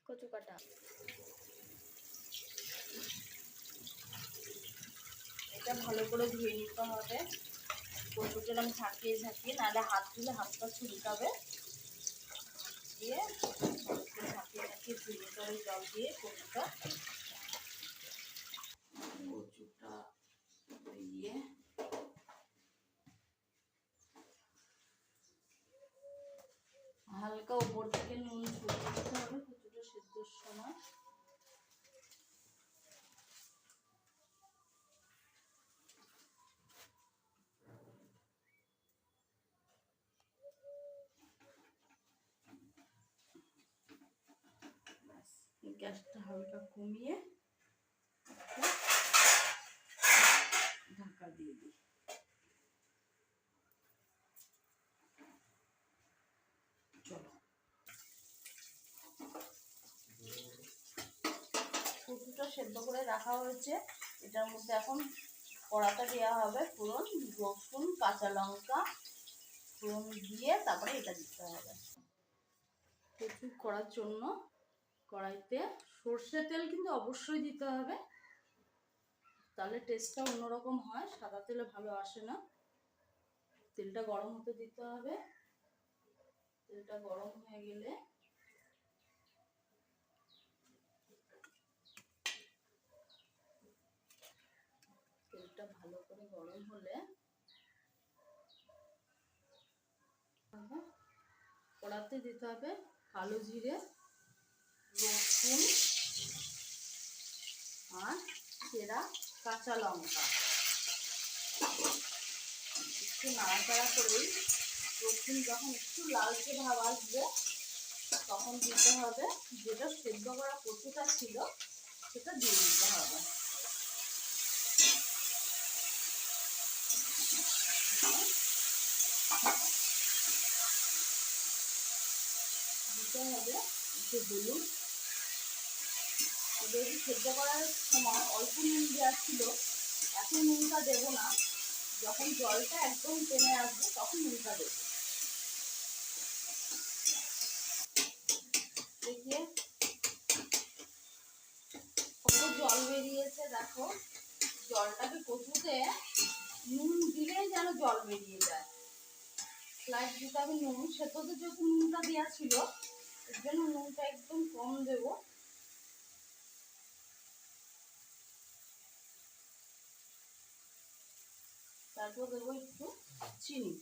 কচু কাটা। এটা ভালো করে ধুয়ে নিতে হবে। কচুটা আমি ঝাঁকিয়ে নাহলে হাত দিলে হাতটা চুলকাবে। দিয়ে ঝাঁকিয়ে ধুয়ে নিতে হবে জল দিয়ে কচুটা দিয়ে হালকা উপর থেকে নুন ছড়িয়ে দিতে হবে কচুটা সেদ্ধর সময়। গ্যাসটা হালকা কমিয়ে ঢাকা দিয়ে দিই। চলো, কচুটা সেদ্ধ করে রাখা হয়েছে। এটার মধ্যে এখন কড়াটা দেওয়া হবে ফোড়ন, রসুন, কাঁচা লঙ্কা ফোড়ন দিয়ে তারপরে এটা দিতে হবে। কচু করার জন্য কড়াইতে সর্ষে তেল কিন্তু অবশ্যই দিতে হবে, তাহলে টেস্টটা অন্যরকম হয়, সাদা তেলে ভালো আসে না। তেলটা গরম হতে দিতে হবে। তেলটা গরম হয়ে গেলে তেলটা ভালো করে গরম হলে কড়াতে দিতে হবে কালো জিরে, রসুন আর চেরা কাঁচা লঙ্কা। একটু নাড়াচাড়া করেই রসুন যখন একটু লালচে ভাব আসবে তখন দিতে হবে যেটা সেদ্ধ করা কচুটা ছিল সেটা দিয়ে দিতে হবে। দিতে হবে একটু হলুদ। যেহেতু সেদ্ধ করার সময় অল্প নুন দেওয়া ছিল, এখন নুনটা দেবো না, যখন জলটা একদম টেনে আসবে তখন নুনটা দেবো। দেখিয়ে কত জল বেরিয়েছে দেখো। জলটাকে কচুতে নুন দিলেই যেন জল বেরিয়ে যায়। স্লাইড দিতে হবে নুন, সেদ্ধতে যেহেতু নুনটা দেওয়া ছিল এর জন্য নুনটা একদম কম দেবো। তারপর দেবো একটু চিনি।